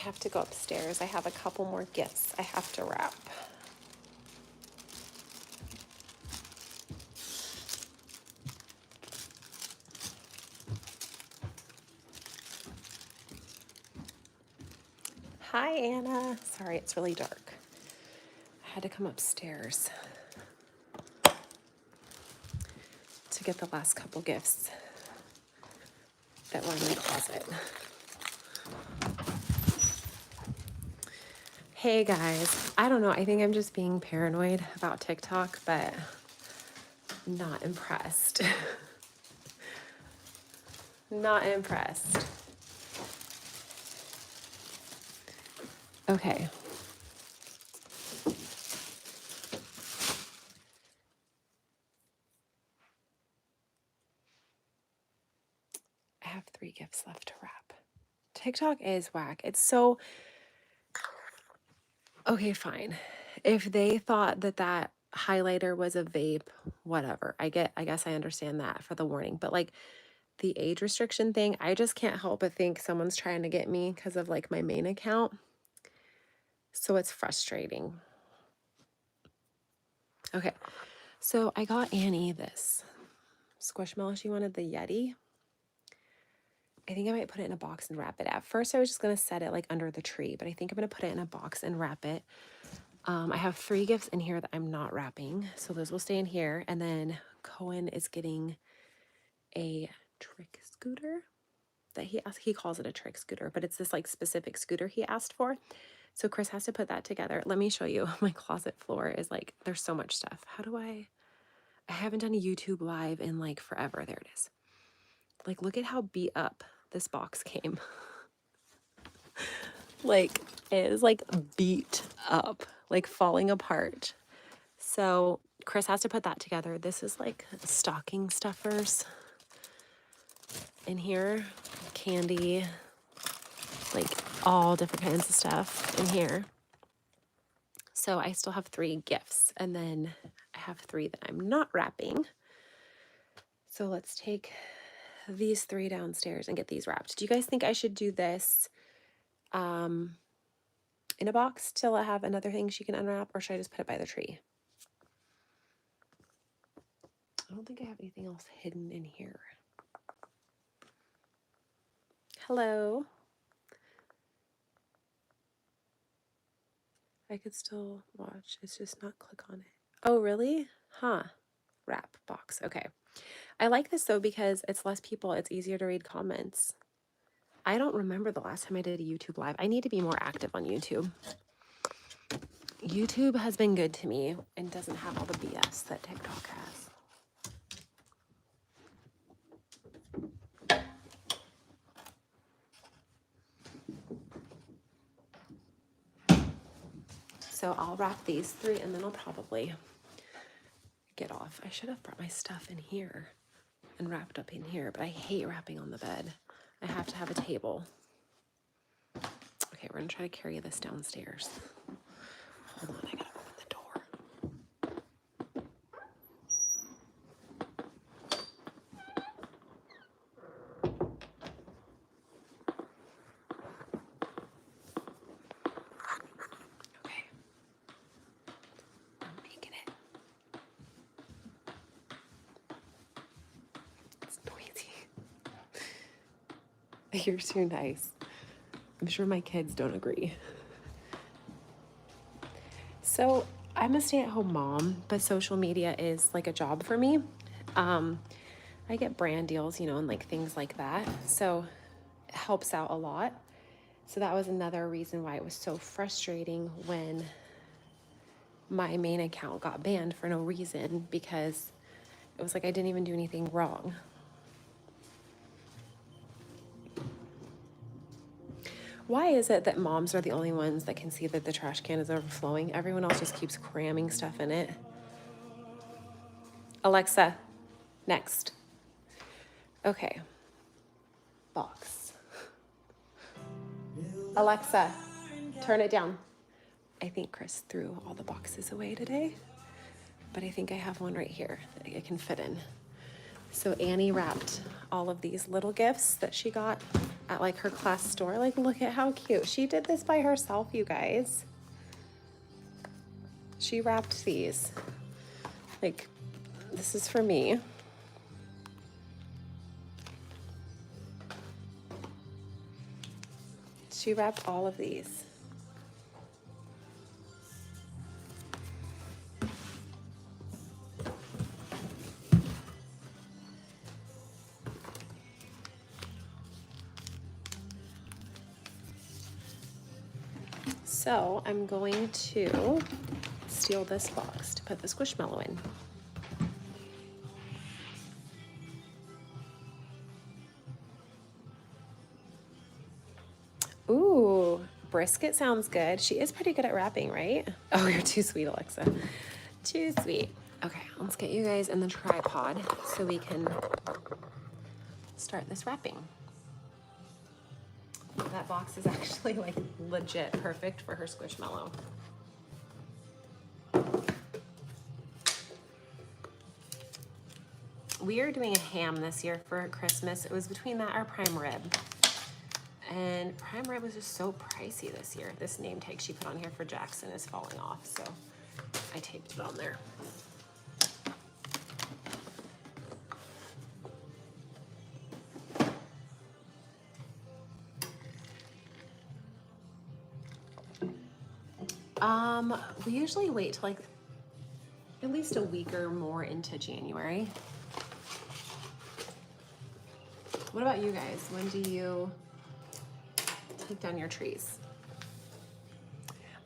have to go upstairs. I have a couple more gifts I have to wrap. Hi, Anna. Sorry, it's really dark. I had to come upstairs to get the last couple gifts that were in my closet. Hey guys, I don't know. I think I'm just being paranoid about TikTok, but I'm not impressed. Not impressed. Okay. I have 3 gifts left to wrap. TikTok is whack. It's so... Okay, fine. If they thought that that highlighter was a vape, whatever. I guess I understand that for the warning. But like the age restriction thing, I just can't help but think someone's trying to get me because of like my main account. So it's frustrating. Okay, so I got Annie this Squishmallow. She wanted the Yeti. I think I might put it in a box and wrap it. At first, I was just going to set it like under the tree, but I think I'm going to put it in a box and wrap it. I have 3 gifts in here that I'm not wrapping, so those will stay in here. And then Cohen is getting a trick scooter that he asked. He calls it a trick scooter, but it's this like specific scooter he asked for. So Chris has to put that together. Let me show you. My closet floor is like, there's so much stuff. How do I haven't done a YouTube live in like forever. There it is. Like, look at how beat up this box came. Like, it is like beat up, like falling apart. So Chris has to put that together. This is like stocking stuffers in here, candy, like all different kinds of stuff in here. So I still have 3 gifts, and then I have 3 that I'm not wrapping. So let's take these 3 downstairs and get these wrapped. Do you guys think I should do this in a box till I have another thing she can unwrap, or should I just put it by the tree? I don't think I have anything else hidden in here. Hello. I could still watch. It's just not click on it. Oh, really? Huh. Wrap box. Okay. I like this though because it's less people. It's easier to read comments. I don't remember the last time I did a YouTube live. I need to be more active on YouTube. YouTube has been good to me and doesn't have all the BS that TikTok has. So I'll wrap these 3 and then I'll probably get off. I should have brought my stuff in here and wrapped up in here, but I hate wrapping on the bed. I have to have a table. Okay, we're gonna try to carry this downstairs. Hold on, I gotta open the door. Okay. I'm making it. It's noisy. You're too nice. I'm sure my kids don't agree. So I'm a stay-at-home mom, but social media is like a job for me. I get brand deals, you know, and like things like that. So it helps out a lot. So that was another reason why it was so frustrating when my main account got banned for no reason, because it was like I didn't even do anything wrong. Why is it that moms are the only ones that can see that the trash can is overflowing? Everyone else just keeps cramming stuff in it. Alexa, next. Okay. Box. Alexa, turn it down. I think Chris threw all the boxes away today, but I think I have one right here that it can fit in. So Annie wrapped all of these little gifts that she got at like her class store. Like, look at how cute. She did this by herself, you guys. She wrapped these. Like, this is for me. She wrapped all of these. So I'm going to steal this box to put the Squishmallow in. Ooh, brisket sounds good. She is pretty good at wrapping, right? Oh, you're too sweet, Alexa. Too sweet. Okay, let's get you guys in the tripod so we can start this wrapping. That box is actually like legit perfect for her Squishmallow. We are doing a ham this year for Christmas. It was between that or prime rib. And prime rib was just so pricey this year. This name tag she put on here for Jackson is falling off, so I taped it on there. We usually wait till like at least a week or more into January. What about you guys? When do you take down your trees?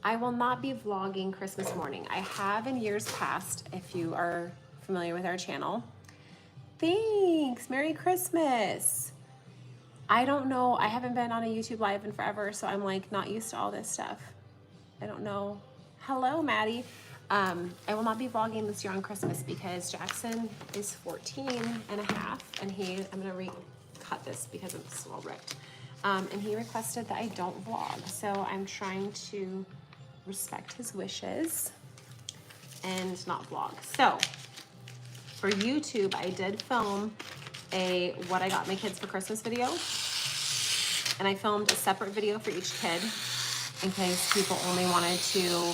I will not be vlogging Christmas morning. I have in years past, if you are familiar with our channel. Thanks, Merry Christmas. I don't know, I haven't been on a YouTube live in forever, so I'm like not used to all this stuff. I don't know. Hello, Maddie. I will not be vlogging this year on Christmas because Jackson is 14 and a half, and I'm gonna recut this because it's all ripped. And he requested that I don't vlog, so I'm trying to respect his wishes and not vlog. So for YouTube, I did film a what I got my kids for Christmas video, and I filmed a separate video for each kid in case people only wanted to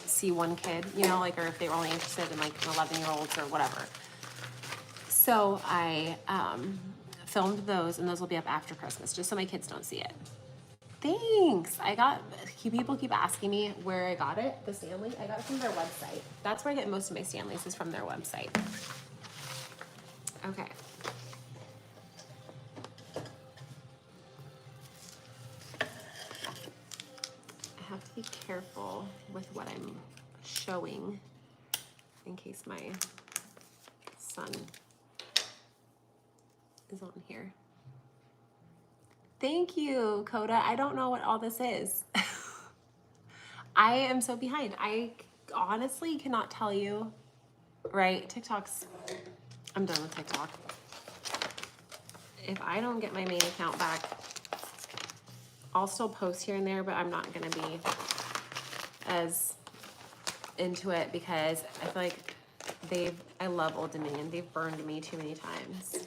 see one kid, you know, like, or if they were only interested in like 11-year-olds or whatever. So I filmed those, and those will be up after Christmas, just so my kids don't see it. Thanks. People keep asking me where I got it, the Stanley. I got it from their website. That's where I get most of my Stanleys, is from their website. Okay. I have to be careful with what I'm showing in case my son is on here. Thank you, Coda. I don't know what all this is. I am so behind. I honestly cannot tell you, right? I'm done with TikTok. If I don't get my main account back, I'll still post here and there, but I'm not gonna be as into it because I feel like I love Old Dominion. They've burned me too many times.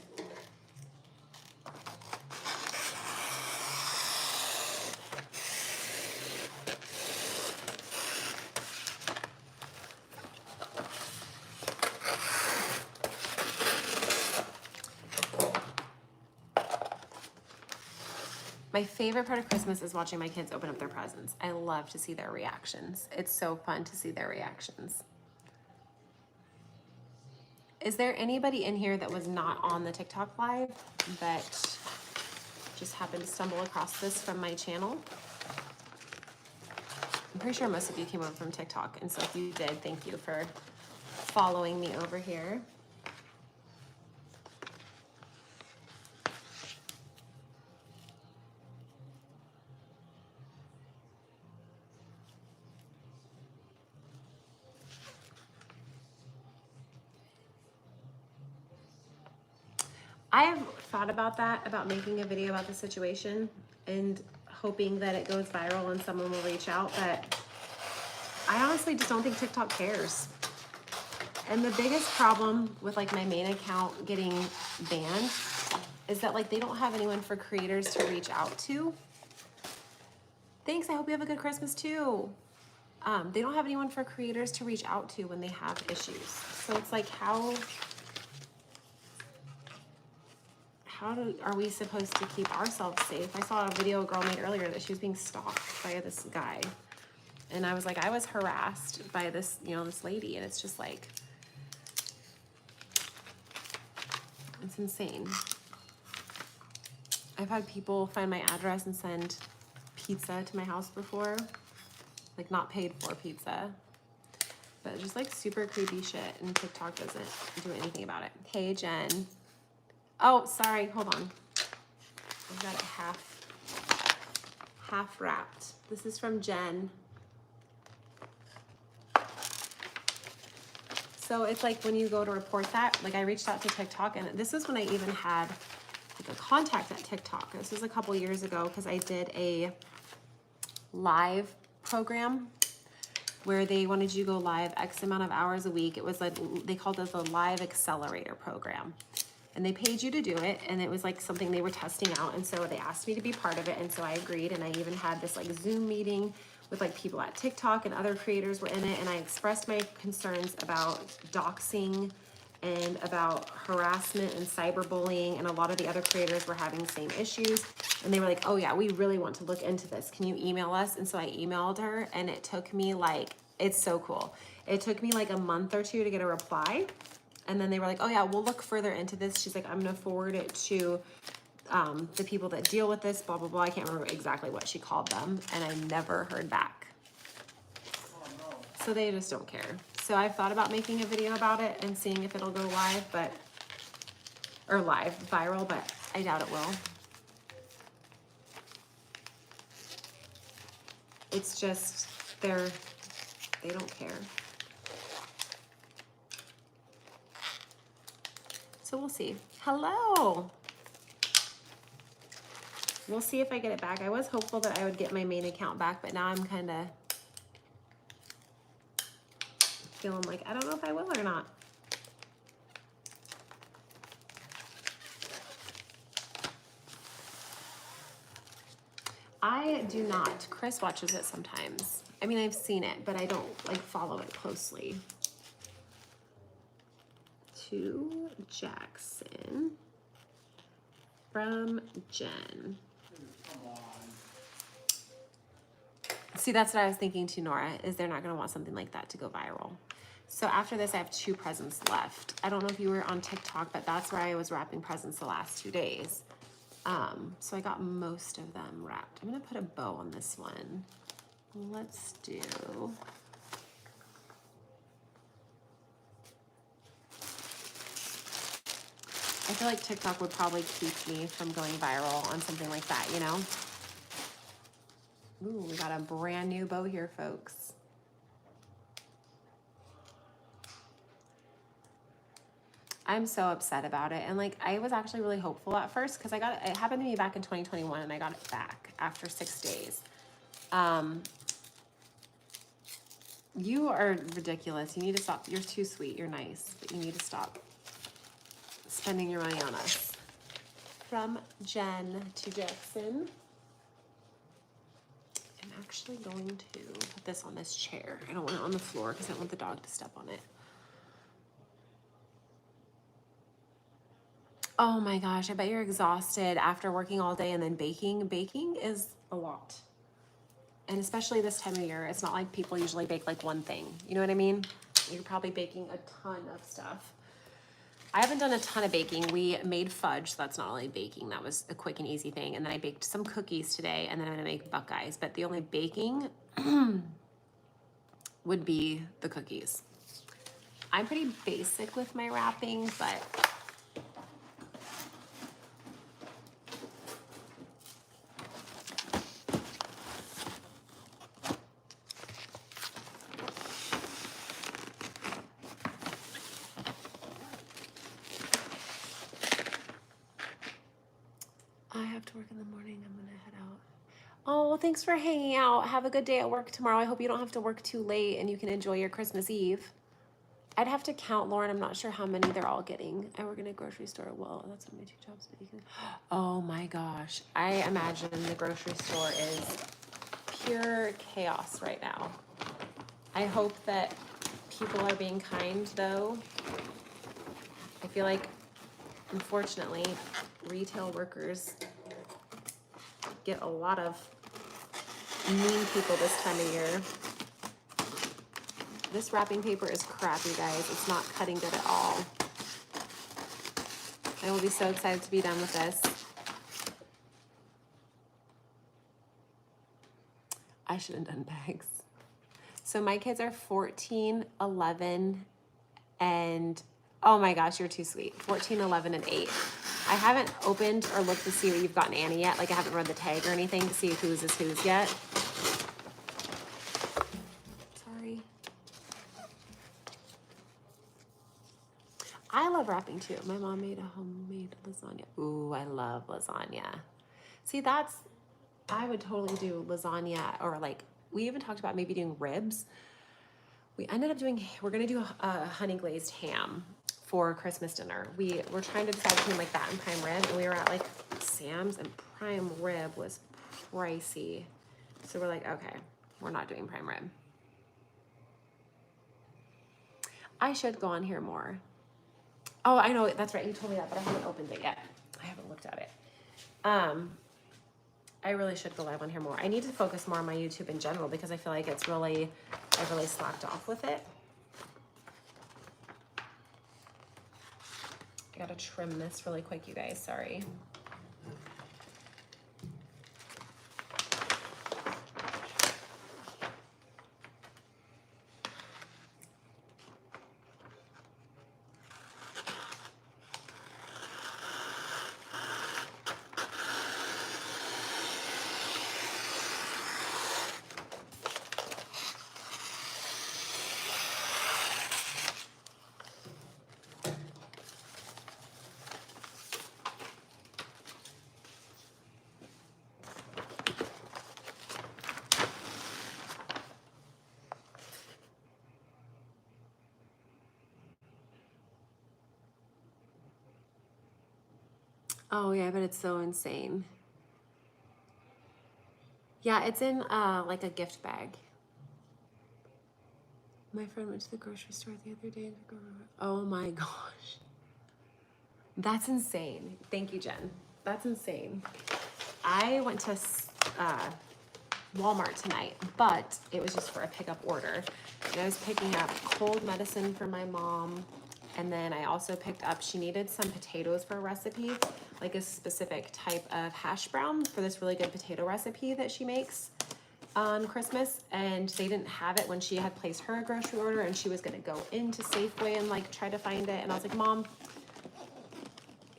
My favorite part of Christmas is watching my kids open up their presents. I love to see their reactions. It's so fun to see their reactions. Is there anybody in here that was not on the TikTok live that just happened to stumble across this from my channel? I'm pretty sure most of you came over from TikTok, and so if you did, thank you for following me over here. I have thought about that, about making a video about the situation and hoping that it goes viral and someone will reach out, but I honestly just don't think TikTok cares. And the biggest problem with like my main account getting banned is that like they don't have anyone for creators to reach out to. Thanks, I hope you have a good Christmas too. They don't have anyone for creators to reach out to when they have issues. So it's like, how are we supposed to keep ourselves safe? I saw a video a girl made earlier that she was being stalked by this guy. And I was like, I was harassed by this, you know, this lady. And it's just like, it's insane. I've had people find my address and send pizza to my house before. Like not paid for pizza. But just like super creepy shit. And TikTok doesn't do anything about it. Hey, Jen. Oh, sorry. Hold on. I've got it half wrapped. This is from Jen. So it's like when you go to report that, like I reached out to TikTok, and this is when I even had like a contact at TikTok. This was a couple years ago because I did a live program where they wanted you to go live X amount of hours a week. It was like, they called it the Live Accelerator program. And they paid you to do it, and it was like something they were testing out, and so they asked me to be part of it, and so I agreed, and I even had this like Zoom meeting with like people at TikTok, and other creators were in it, and I expressed my concerns about doxing and about harassment and cyberbullying, and a lot of the other creators were having the same issues, and they were like, oh yeah, we really want to look into this. Can you email us? And so I emailed her, and it took me like, it's so cool. It took me like a month or two to get a reply. And then they were like, oh yeah, we'll look further into this. She's like, I'm gonna forward it to the people that deal with this, blah, blah, blah. I can't remember exactly what she called them. And I never heard back. Oh, no. So they just don't care. So I've thought about making a video about it and seeing if it'll go live, or viral, but I doubt it will. It's just, they don't care. So we'll see. Hello. We'll see if I get it back. I was hopeful that I would get my main account back, but now I'm kind of feeling like I don't know if I will or not. I do not. Chris watches it sometimes. I mean, I've seen it, but I don't like follow it closely. To Jackson from Jen. Come on. See, that's what I was thinking too, Nora, is they're not going to want something like that to go viral. So after this, I have 2 presents left. I don't know if you were on TikTok, but that's where I was wrapping presents the last 2 days. So I got most of them wrapped. I'm going to put a bow on this one. Let's do... I feel like TikTok would probably keep me from going viral on something like that, you know? Ooh, we got a brand new bow here, folks. I'm so upset about it. And like, I was actually really hopeful at first because it happened to me back in 2021 and I got it back after 6 days. You are ridiculous. You need to stop. You're too sweet. You're nice, but you need to stop spending your money on us. From Jen to Jackson. I'm actually going to put this on this chair. I don't want it on the floor because I don't want the dog to step on it. Oh my gosh, I bet you're exhausted after working all day and then baking. Baking is a lot. And especially this time of year, it's not like people usually bake like one thing. You know what I mean? You're probably baking a ton of stuff. I haven't done a ton of baking. We made fudge, so that's not really baking. That was a quick and easy thing. And then I baked some cookies today, and then I'm gonna make Buckeyes. But the only baking would be the cookies. I'm pretty basic with my wrapping, but I have to work in the morning. I'm gonna head out. Oh, thanks for hanging out. Have a good day at work tomorrow. I hope you don't have to work too late and you can enjoy your Christmas Eve. I'd have to count, Lauren. I'm not sure how many they're all getting. I work in a grocery store. Well, that's one of my two jobs, but you can. Oh my gosh. I imagine the grocery store is pure chaos right now. I hope that people are being kind, though. I feel like, unfortunately, retail workers get a lot of mean people this time of year. This wrapping paper is crap, you guys. It's not cutting good at all. I will be so excited to be done with this. I should have done bags. So my kids are 14, 11, and oh my gosh, you're too sweet. 14, 11, and 8. I haven't opened or looked to see what you've gotten Annie yet. Like I haven't read the tag or anything to see whose is whose yet. Sorry. I love wrapping too. My mom made a homemade lasagna. Ooh, I love lasagna. See, I would totally do lasagna, or like, we even talked about maybe doing ribs. We ended up we're gonna do a honey glazed ham for Christmas dinner. We were trying to decide between like that and prime rib, and we were at like Sam's, and prime rib was pricey. So we're like, okay, we're not doing prime rib. I should go on here more. Oh, I know, that's right, you told me that, but I haven't opened it yet. I haven't looked at it. I really should go live on here more. I need to focus more on my YouTube in general because I feel like I've really slacked off with it. I gotta trim this really quick, you guys, sorry. Oh yeah, but it's so insane. Yeah, it's in like a gift bag. My friend went to the grocery store the other day. Oh my gosh. That's insane. Thank you, Jen. That's insane. I went to Walmart tonight, but it was just for a pickup order. And I was picking up cold medicine for my mom. And then I also picked up, she needed some potatoes for a recipe, like a specific type of hash brown for this really good potato recipe that she makes on Christmas. And they didn't have it when she had placed her grocery order, and she was gonna go into Safeway and like try to find it. And I was like, Mom,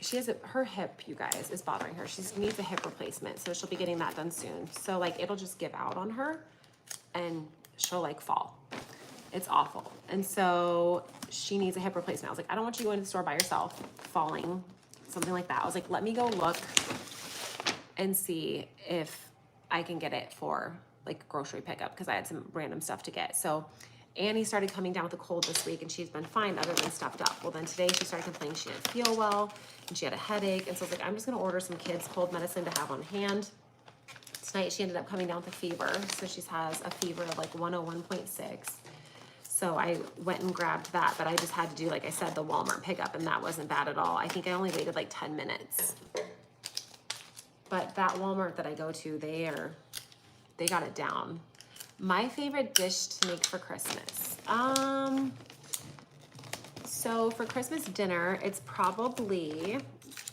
she has her hip, you guys, is bothering her. She needs a hip replacement, so she'll be getting that done soon. So like it'll just give out on her and she'll like fall. It's awful. And so she needs a hip replacement. I was like, I don't want you going to the store by yourself, falling, something like that. I was like, let me go look and see if I can get it for like grocery pickup, because I had some random stuff to get. So Annie started coming down with a cold this week, and she's been fine other than stuffed up. Well, then today she started complaining she didn't feel well and she had a headache. And so I was like, I'm just gonna order some kids' cold medicine to have on hand. Tonight she ended up coming down with a fever. So she has a fever of like 101.6. So I went and grabbed that, but I just had to do, like I said, the Walmart pickup, and that wasn't bad at all. I think I only waited like 10 minutes. But that Walmart that I go to, they got it down. My favorite dish to make for Christmas. So for Christmas dinner, it's probably,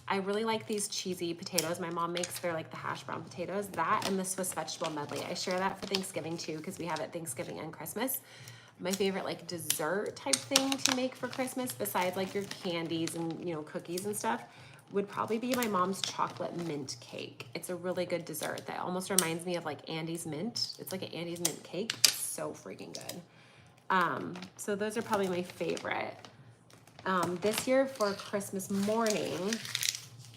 I really like these cheesy potatoes my mom makes. They're like the hash brown potatoes. That and the Swiss vegetable medley. I share that for Thanksgiving too, because we have it Thanksgiving and Christmas. My favorite like dessert type thing to make for Christmas, besides like your candies and, you know, cookies and stuff, would probably be my mom's chocolate mint cake. It's a really good dessert that almost reminds me of like Andy's mint. It's like an Andy's mint cake. It's so freaking good. So those are probably my favorite. This year for Christmas morning,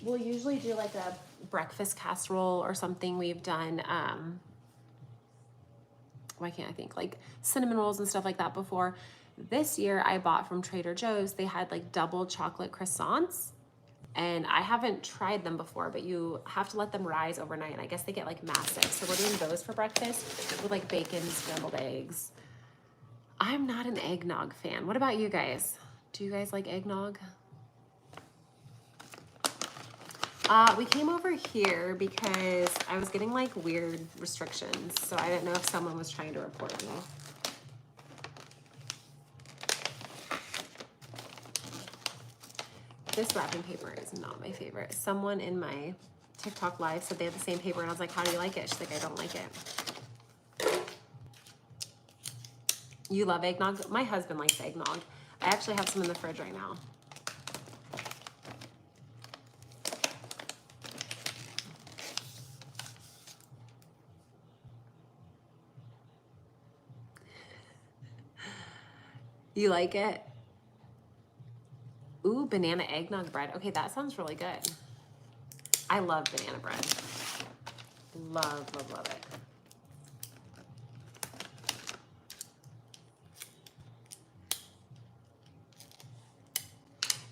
we'll usually do like a breakfast casserole or something. We've done, why can't I think, like cinnamon rolls and stuff like that before. This year I bought from Trader Joe's, they had like double chocolate croissants. And I haven't tried them before, but you have to let them rise overnight. And I guess they get like massive. So we're doing those for breakfast with like bacon, scrambled eggs. I'm not an eggnog fan. What about you guys? Do you guys like eggnog? We came over here because I was getting like weird restrictions. So I didn't know if someone was trying to report me. This wrapping paper is not my favorite. Someone in my TikTok live said they had the same paper and I was like, how do you like it? She's like, I don't like it. You love eggnog? My husband likes eggnog. I actually have some in the fridge right now. You like it? Ooh, banana eggnog bread. Okay, that sounds really good. I love banana bread. Love, love, love it.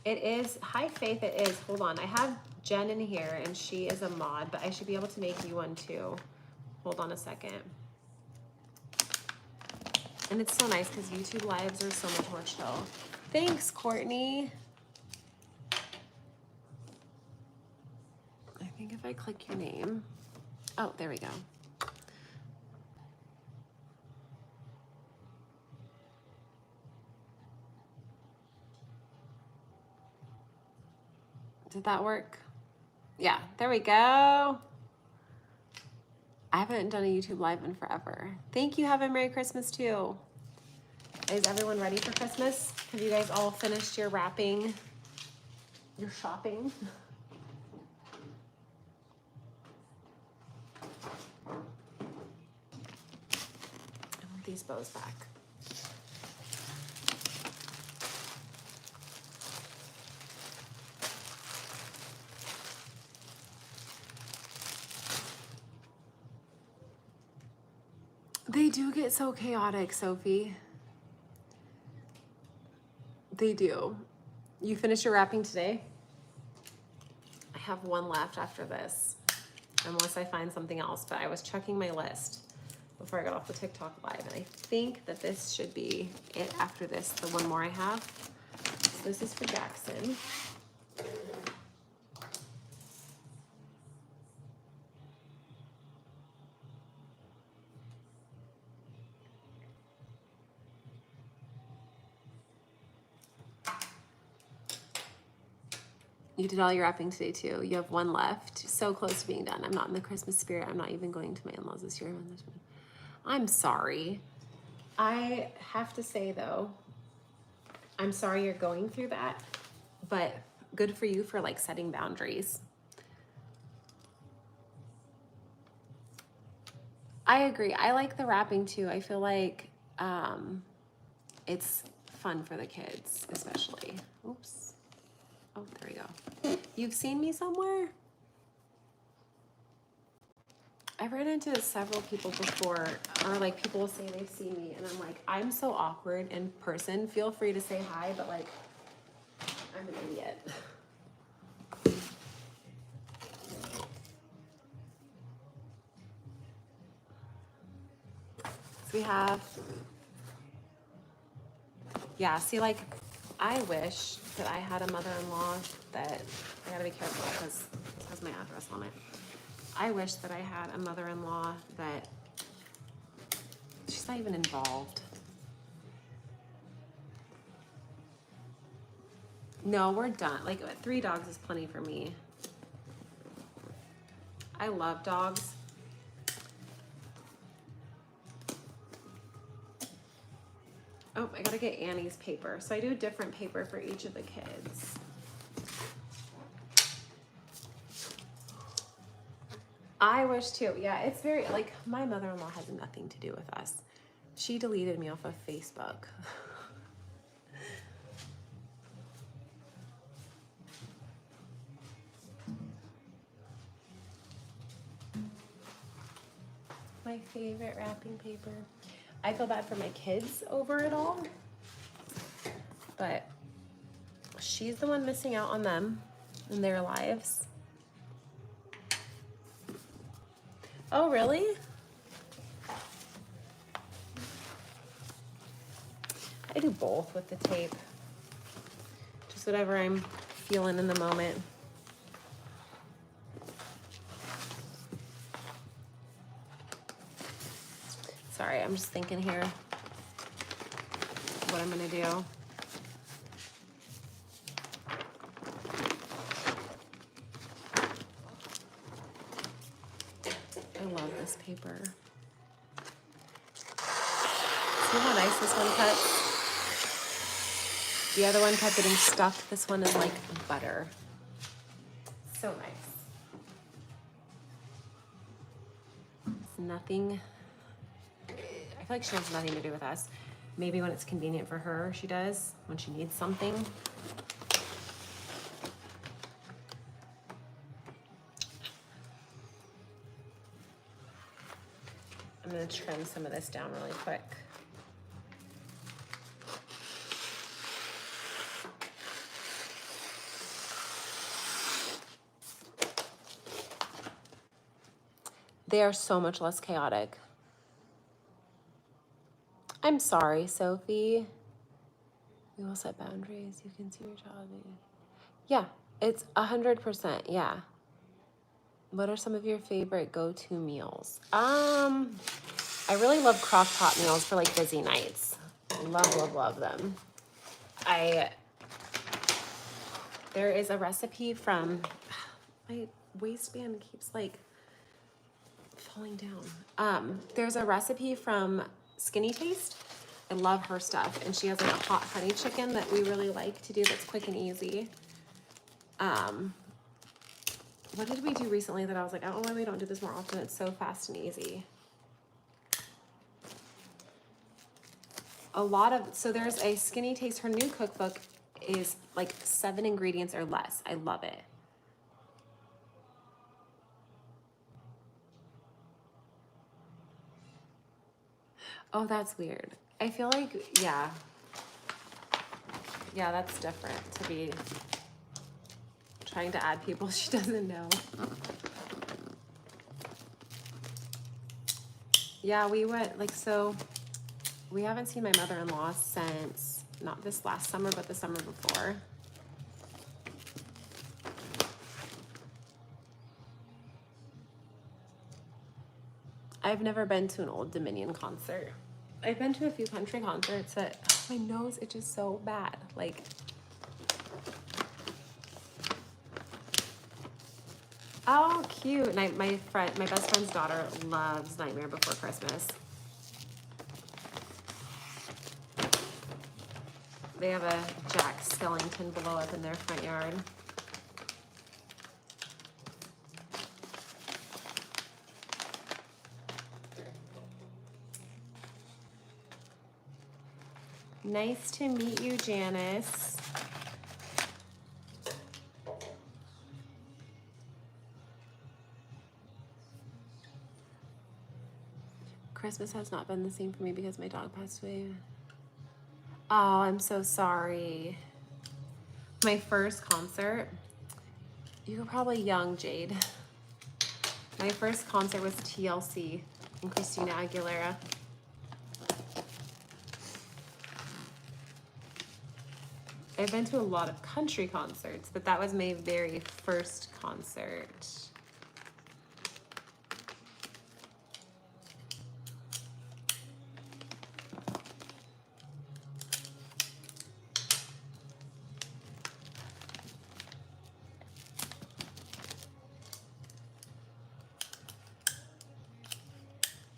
It is, hi Faith, it is. Hold on, I have Jen in here and she is a mod, but I should be able to make you one too. Hold on a second. And it's so nice because YouTube lives are so much more chill. Thanks, Courtney. I think if I click your name. Oh, there we go. Did that work? Yeah, there we go. I haven't done a YouTube live in forever. Thank you. Have a Merry Christmas too. Is everyone ready for Christmas? Have you guys all finished your wrapping, your shopping? I want these bows back. They do get so chaotic, Sophie. They do. You finished your wrapping today? I have one left after this, unless I find something else, but I was checking my list before I got off the TikTok live, and I think that this should be it after this, the one more I have. So this is for Jackson. You did all your wrapping today too. You have one left. So close to being done. I'm not in the Christmas spirit. I'm not even going to my in-laws this year. I'm sorry. I have to say though, I'm sorry you're going through that, but good for you for like setting boundaries. I agree. I like the wrapping too. I feel like it's fun for the kids, especially. Oops. Oh, there we go. You've seen me somewhere? I've ran into several people before, or like people will say they've seen me, and I'm like, I'm so awkward in person. Feel free to say hi, but like, I'm an idiot. So we have, yeah, see, like, I wish that I had a mother-in-law that, I gotta be careful because it has my address on it. I wish that I had a mother-in-law that, she's not even involved. No, we're done. Like 3 dogs is plenty for me. I love dogs. Oh, I gotta get Annie's paper. So I do a different paper for each of the kids. I wish too. Yeah, it's very, like, my mother-in-law has nothing to do with us. She deleted me off of Facebook. My favorite wrapping paper. I feel bad for my kids over it all. she's the one missing out on them and their lives. Oh, really? I do both with the tape. Just whatever I'm feeling in the moment. Sorry, I'm just thinking here what I'm gonna do. I love this paper. See how nice this one cuts? The other one kept getting stuck. This one is like butter. So nice. It's nothing. I feel like she has nothing to do with us. Maybe when it's convenient for her, she does, when she needs something. I'm gonna trim some of this down really quick. They are so much less chaotic. I'm sorry, Sophie. We will set boundaries. You can see your child. Yeah, it's 100%. Yeah. What are some of your favorite go-to meals? I really love crock pot meals for like busy nights. Love, love, love them. There is a recipe from, my waistband keeps like falling down. There's a recipe from Skinny Taste. I love her stuff. And she has like a hot honey chicken that we really like to do that's quick and easy. What did we do recently that I was like, I don't know why we don't do this more often. It's so fast and easy. So there's a Skinny Taste. Her new cookbook is like 7 ingredients or less. I love it. Oh, that's weird. I feel like, yeah. Yeah, that's different to be trying to add people she doesn't know. Yeah, we went, like, so we haven't seen my mother-in-law since, not this last summer, but the summer before. I've never been to an Old Dominion concert. I've been to a few country concerts that, my nose itches so bad. Like, oh, cute. And my best friend's daughter loves Nightmare Before Christmas. They have a Jack Skellington blow up in their front yard. Nice to meet you, Janice. Christmas has not been the same for me because my dog passed away. Oh, I'm so sorry. My first concert, you were probably young, Jade. My first concert was TLC and Christina Aguilera. I've been to a lot of country concerts, but that was my very first concert.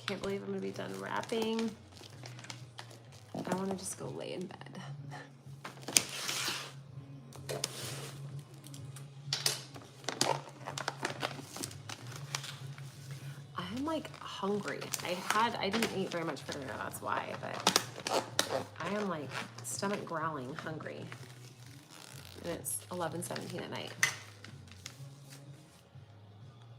Can't believe I'm gonna be done wrapping. I wanna just go lay in bed. I'm like hungry. I didn't eat very much for dinner, that's why, but I am like stomach growling hungry. And it's 11:17 at night.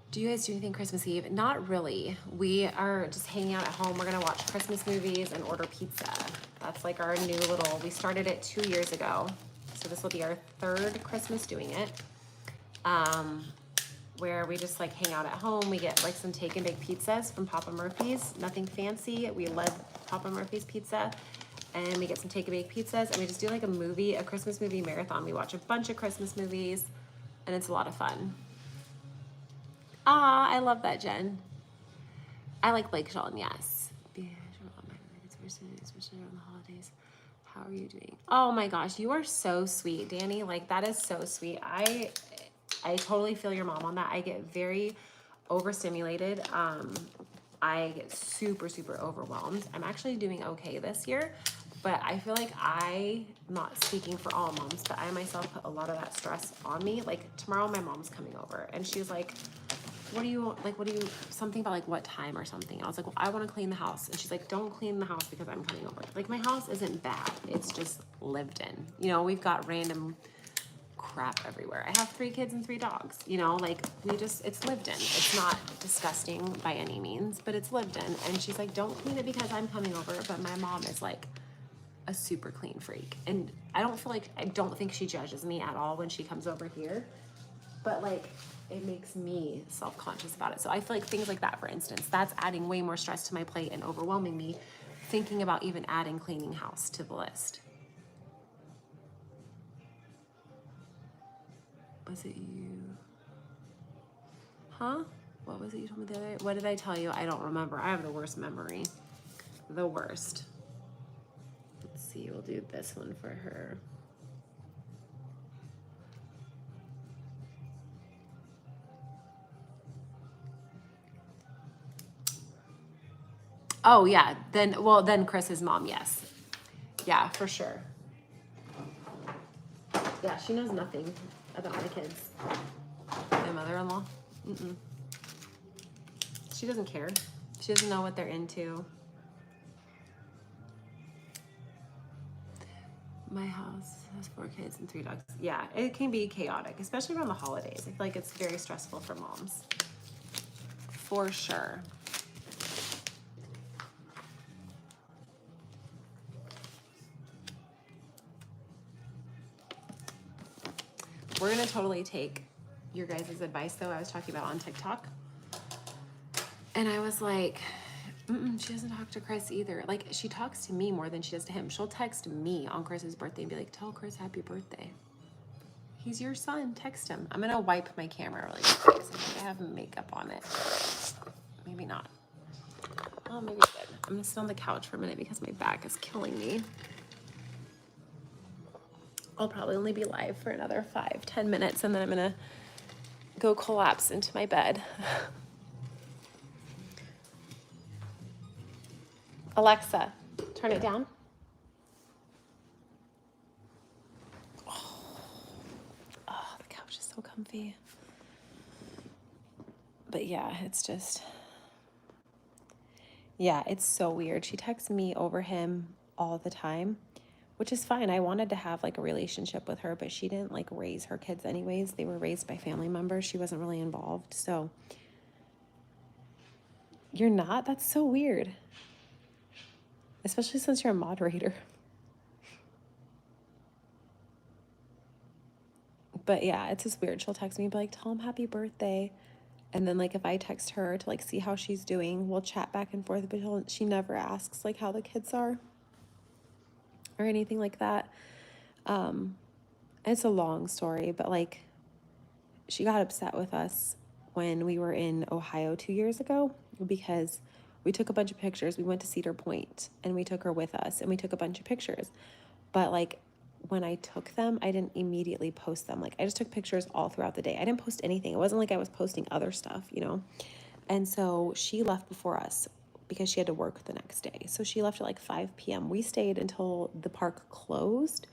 Do you guys do anything Christmas Eve? Not really. We are just hanging out at home. We're gonna watch Christmas movies and order pizza. That's like our new little, we started it 2 years ago. So this will be our third Christmas doing it. Where we just like hang out at home. We get like some take and bake pizzas from Papa Murphy's. Nothing fancy. We love Papa Murphy's pizza. And we get some take and bake pizzas, and we just do like a Christmas movie marathon. We watch a bunch of Christmas movies, and it's a lot of fun. Ah, I love that, Jen. I like Blake Shelton, yes. Especially around the holidays. How are you doing? Oh my gosh, you are so sweet, Danny. Like, that is so sweet. I totally feel your mom on that. I get very overstimulated. I get super, super overwhelmed. I'm actually doing okay this year, but I feel like I'm not speaking for all moms, but I myself put a lot of that stress on me. Like, tomorrow my mom's coming over, and she's like, something about like what time or something. I was like, well, I want to clean the house. And she's like, don't clean the house because I'm coming over. Like, my house isn't bad. It's just lived in. You know, we've got random crap everywhere. I have 3 kids and 3 dogs. You know, like, it's lived in. It's not disgusting by any means, but it's lived in. And she's like, don't clean it because I'm coming over. But my mom is like a super clean freak. And I don't think she judges me at all when she comes over here. But like, it makes me self-conscious about it. So I feel like things like that, for instance, that's adding way more stress to my plate and overwhelming me, thinking about even adding cleaning house to the list. Was it you? Huh? What was it you told me the other day? What did I tell you? I don't remember. I have the worst memory. The worst. Let's see. We'll do this one for her. Oh, yeah. Then Chris's mom, yes. Yeah, for sure. Yeah, she knows nothing about my kids. My mother-in-law. She doesn't care. She doesn't know what they're into. My house has 4 kids and 3 dogs. Yeah, it can be chaotic, especially around the holidays. I feel like it's very stressful for moms. For sure. We're going to totally take your guys' advice, though, I was talking about on TikTok. And I was like, she doesn't talk to Chris either. Like, she talks to me more than she does to him. She'll text me on Chris's birthday and be like, tell Chris happy birthday. He's your son. Text him. I'm going to wipe my camera really quick. I have makeup on it. Maybe not. Oh, maybe good. I'm going to sit on the couch for a minute because my back is killing me. I'll probably only be live for another 5-10 minutes, and then I'm going to go collapse into my bed. Alexa, turn it down. Oh, the couch is so comfy. But yeah, it's so weird. She texts me over him all the time, which is fine. I wanted to have like a relationship with her, but she didn't like raise her kids anyways. They were raised by family members. She wasn't really involved. So you're not? That's so weird. Especially since you're a moderator. But yeah, it's just weird. She'll text me and be like, tell him happy birthday. And then like if I text her to like see how she's doing, we'll chat back and forth, but she never asks like how the kids are or anything like that. It's a long story, but like she got upset with us when we were in Ohio 2 years ago because we took a bunch of pictures. We went to Cedar Point and we took her with us and we took a bunch of pictures. But like when I took them, I didn't immediately post them. Like I just took pictures all throughout the day. I didn't post anything. It wasn't like I was posting other stuff, you know? And so she left before us because she had to work the next day. So she left at like 5 p.m. We stayed until the park closed.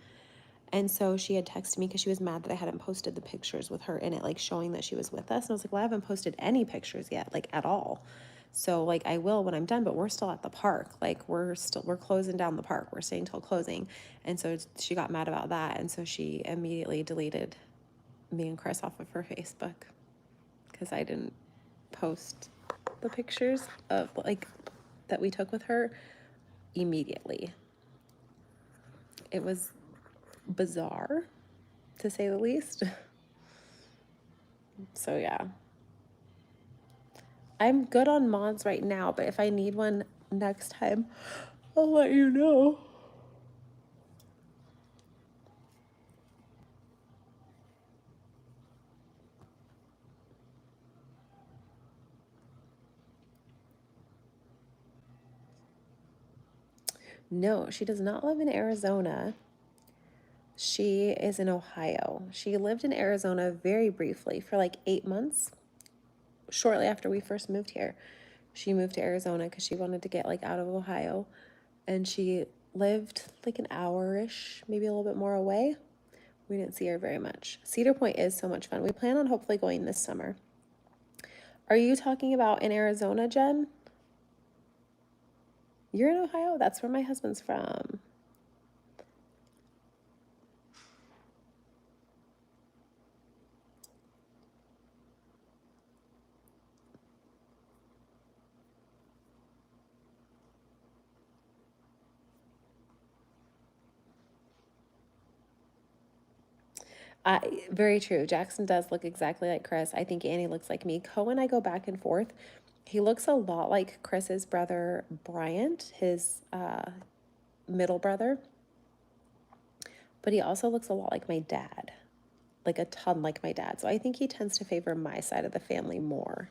And so she had texted me because she was mad that I hadn't posted the pictures with her in it, like showing that she was with us. And I was like, well, I haven't posted any pictures yet, like at all. So like I will when I'm done, but we're still at the park. Like we're closing down the park. We're staying till closing. And so she got mad about that. And so she immediately deleted me and Chris off of her Facebook because I didn't post the pictures of like that we took with her immediately. It was bizarre, to say the least. So yeah. I'm good on mods right now, but if I need one next time, I'll let you know. No, she does not live in Arizona. She is in Ohio. She lived in Arizona very briefly for like 8 months. Shortly after we first moved here, she moved to Arizona because she wanted to get like out of Ohio. And she lived like an hour-ish, maybe a little bit more away. We didn't see her very much. Cedar Point is so much fun. We plan on hopefully going this summer. Are you talking about in Arizona, Jen? You're in Ohio? That's where my husband's from. Very true. Jackson does look exactly like Chris. I think Annie looks like me. Cohen and I go back and forth. He looks a lot like Chris's brother, Bryant, his middle brother. But he also looks a lot like my dad, like a ton like my dad. So I think he tends to favor my side of the family more.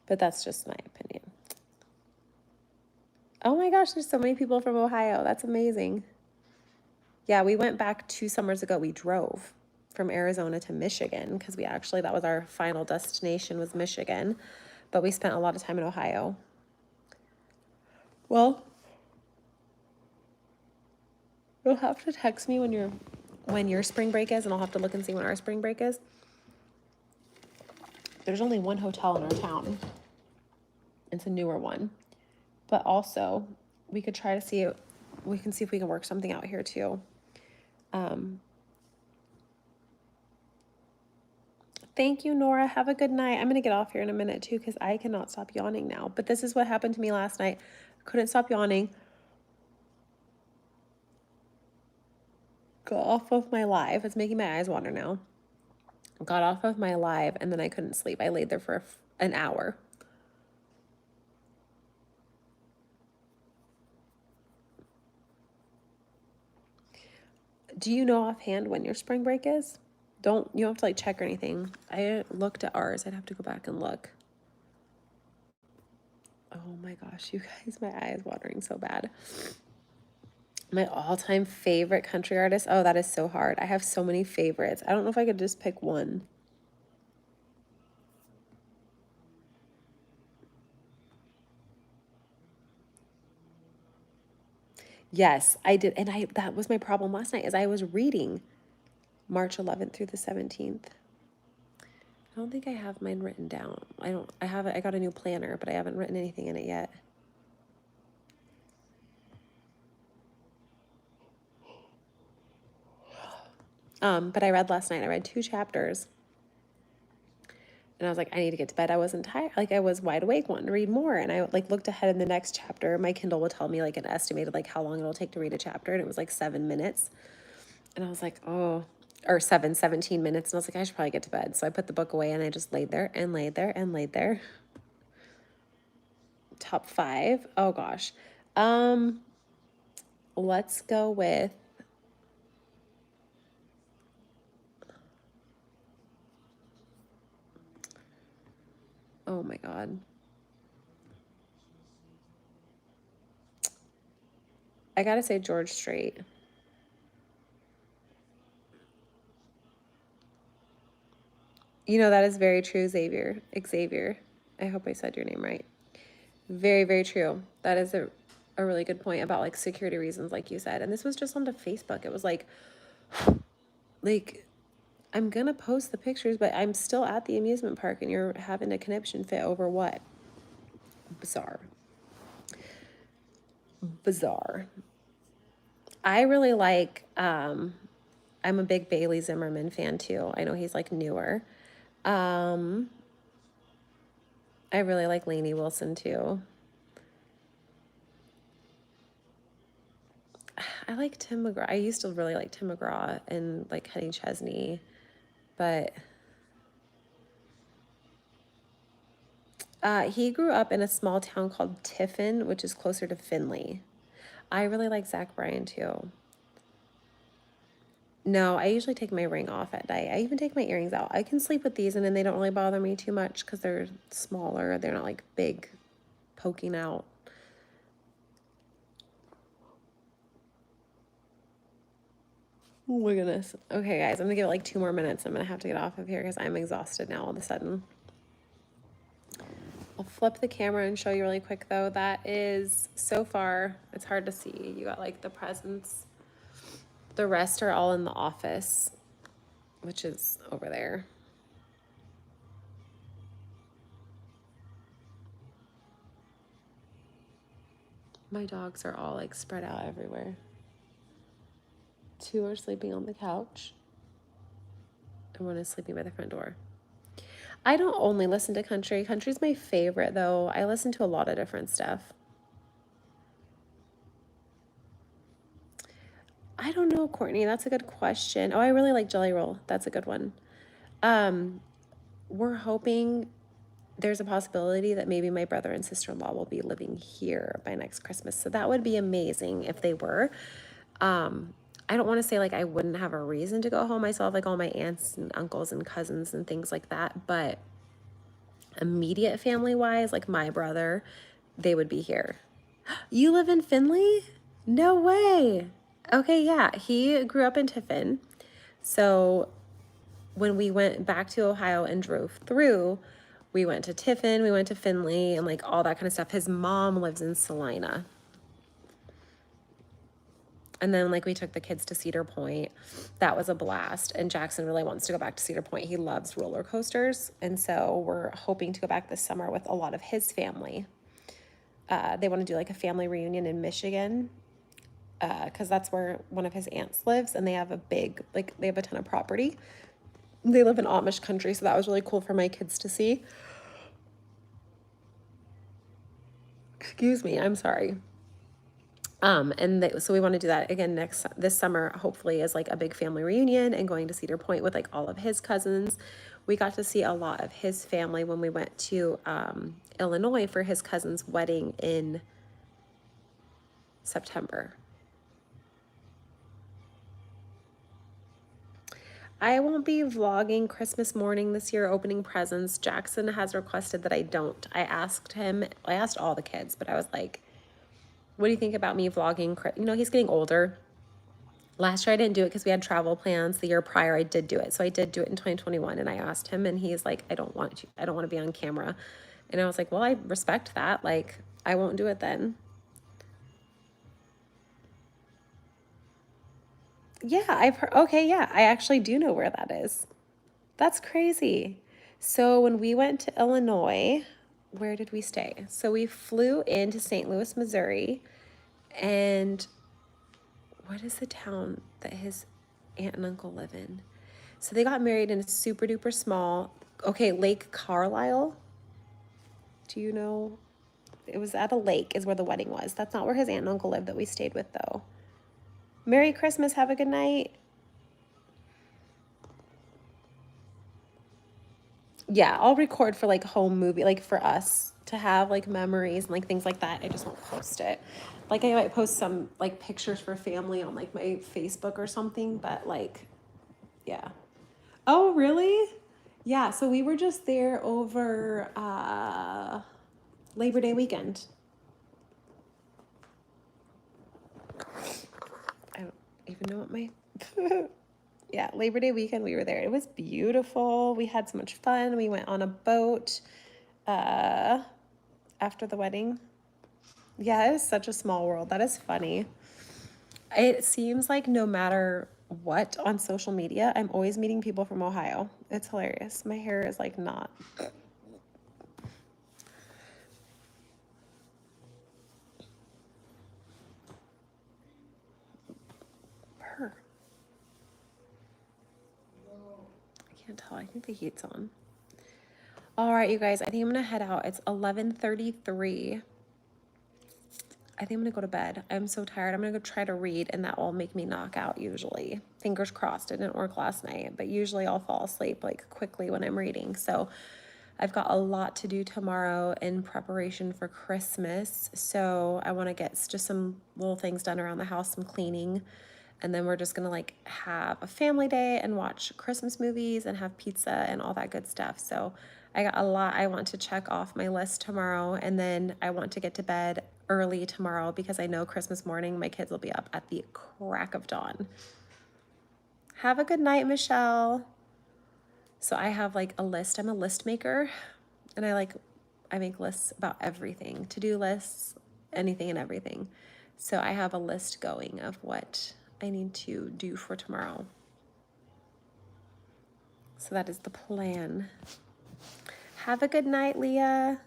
But that's just my opinion. Oh my gosh, there's so many people from Ohio. That's amazing. Yeah, we went back 2 summers ago. We drove from Arizona to Michigan because that was our final destination was Michigan. But we spent a lot of time in Ohio. Well, you'll have to text me when your spring break is, and I'll have to look and see when our spring break is. There's only one hotel in our town. It's a newer one. But also, we could try to see we can see if we can work something out here too. Thank you, Nora. Have a good night. I'm going to get off here in a minute too because I cannot stop yawning now. But this is what happened to me last night. Couldn't stop yawning. Got off of my live. It's making my eyes water now. Got off of my live and then I couldn't sleep. I laid there for an hour. Do you know offhand when your spring break is? You don't have to like check or anything. I looked at ours. I'd have to go back and look. Oh my gosh, you guys, my eye is watering so bad. My all-time favorite country artist. Oh, that is so hard. I have so many favorites. I don't know if I could just pick one. Yes, I did. And that was my problem last night is I was reading March 11th through the 17th. I don't think I have mine written down. I got a new planner, but I haven't written anything in it yet. But I read last night. I read 2 chapters. And I was like, I need to get to bed. I wasn't tired. Like I was wide awake wanting to read more. And I like looked ahead in the next chapter. My Kindle would tell me like an estimated like how long it'll take to read a chapter. And it was like 7 minutes. And I was like, oh, or 17 minutes. And I was like, I should probably get to bed. So I put the book away and I just laid there and laid there and laid there. Top 5. Oh gosh. Let's go with oh my God. I gotta say George Strait. You know, that is very true, Xavier. Xavier. I hope I said your name right. Very, very true. That is a really good point about like security reasons, like you said. And this was just onto Facebook. It was like I'm gonna post the pictures, but I'm still at the amusement park and you're having a conniption fit over what? Bizarre. Bizarre. I really like I'm a big Bailey Zimmerman fan too. I know he's like newer. I really like Lainey Wilson too. I like Tim McGraw. I used to really like Tim McGraw and like Kenny Chesney, but he grew up in a small town called Tiffin, which is closer to Findlay. I really like Zach Bryan too. No, I usually take my ring off at night. I even take my earrings out. I can sleep with these and then they don't really bother me too much because they're smaller. They're not like big poking out. Oh my goodness. Okay, guys, I'm gonna give it like 2 more minutes. I'm gonna have to get off of here because I'm exhausted now all of a sudden. I'll flip the camera and show you really quick though. That is, so far, it's hard to see. You got like the presents. The rest are all in the office, which is over there. My dogs are all like spread out everywhere. 2 are sleeping on the couch, and 1 is sleeping by the front door. I don't only listen to country. Country's my favorite though. I listen to a lot of different stuff. I don't know, Courtney. That's a good question. Oh, I really like Jelly Roll. That's a good one. We're hoping there's a possibility that maybe my brother and sister-in-law will be living here by next Christmas. So that would be amazing if they were. I don't want to say like I wouldn't have a reason to go home. I still have like all my aunts and uncles and cousins and things like that. But immediate family-wise, like my brother, they would be here. You live in Findlay? No way. Okay, yeah. He grew up in Tiffin. So when we went back to Ohio and drove through, we went to Tiffin, we went to Findlay, and like all that kind of stuff. His mom lives in Salina. And then like we took the kids to Cedar Point. That was a blast. And Jackson really wants to go back to Cedar Point. He loves roller coasters. And so we're hoping to go back this summer with a lot of his family. They want to do like a family reunion in Michigan, because that's where one of his aunts lives, and they have a big, like they have a ton of property. They live in Amish country, so that was really cool for my kids to see. Excuse me, I'm sorry. So we want to do that again this summer, hopefully, as like a big family reunion and going to Cedar Point with like all of his cousins. We got to see a lot of his family when we went to Illinois for his cousin's wedding in September. I won't be vlogging Christmas morning this year, opening presents. Jackson has requested that I don't. I asked all the kids, but I was like, what do you think about me vlogging? You know, he's getting older. Last year I didn't do it because we had travel plans. The year prior I did do it. So I did do it in 2021, and I asked him, and he's like, I don't want to be on camera. And I was like, well, I respect that. Like, I won't do it then. Yeah, I've heard. Okay, yeah, I actually do know where that is. That's crazy. So when we went to Illinois, where did we stay? So we flew into St. Louis, Missouri, and what is the town that his aunt and uncle live in? So they got married in a super duper small, okay, Lake Carlisle. Do you know? It was at a lake is where the wedding was. That's not where his aunt and uncle lived that we stayed with though. Merry Christmas. Have a good night. Yeah, I'll record for like home movie, like for us to have like memories and like things like that. I just won't post it. Like I might post some like pictures for family on like my Facebook or something, but like, yeah. Oh, really? Yeah, so we were just there over Labor Day weekend. I don't even know what my yeah, Labor Day weekend we were there. It was beautiful. We had so much fun. We went on a boat after the wedding. Yeah, it was such a small world. That is funny. It seems like no matter what on social media, I'm always meeting people from Ohio. It's hilarious. My hair is like not. Purr. I can't tell. I think the heat's on. All right, you guys, I think I'm gonna head out. It's 11:33. I think I'm gonna go to bed. I'm so tired. I'm gonna go try to read, and that will make me knock out usually. Fingers crossed. It didn't work last night, but usually I'll fall asleep like quickly when I'm reading. So I've got a lot to do tomorrow in preparation for Christmas. So I want to get just some little things done around the house, some cleaning, and then we're just gonna like have a family day and watch Christmas movies and have pizza and all that good stuff. So I got a lot I want to check off my list tomorrow, and then I want to get to bed early tomorrow because I know Christmas morning my kids will be up at the crack of dawn. Have a good night, Michelle. So I have like a list. I'm a list maker, and I make lists about everything, to-do lists, anything and everything. So I have a list going of what I need to do for tomorrow. So that is the plan. Have a good night, Leah.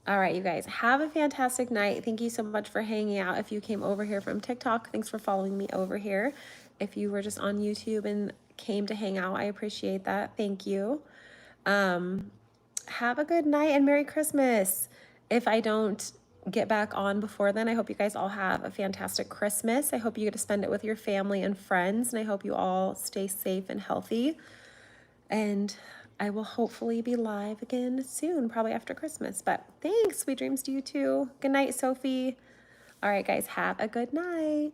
All right, you guys, have a fantastic night. Thank you so much for hanging out. If you came over here from TikTok, thanks for following me over here. If you were just on YouTube and came to hang out, I appreciate that. Thank you. Have a good night and Merry Christmas. If I don't get back on before then, I hope you guys all have a fantastic Christmas. I hope you get to spend it with your family and friends, and I hope you all stay safe and healthy. And I will hopefully be live again soon, probably after Christmas. But thanks. Sweet dreams to you too. Good night, Sophie. All right, guys, have a good night.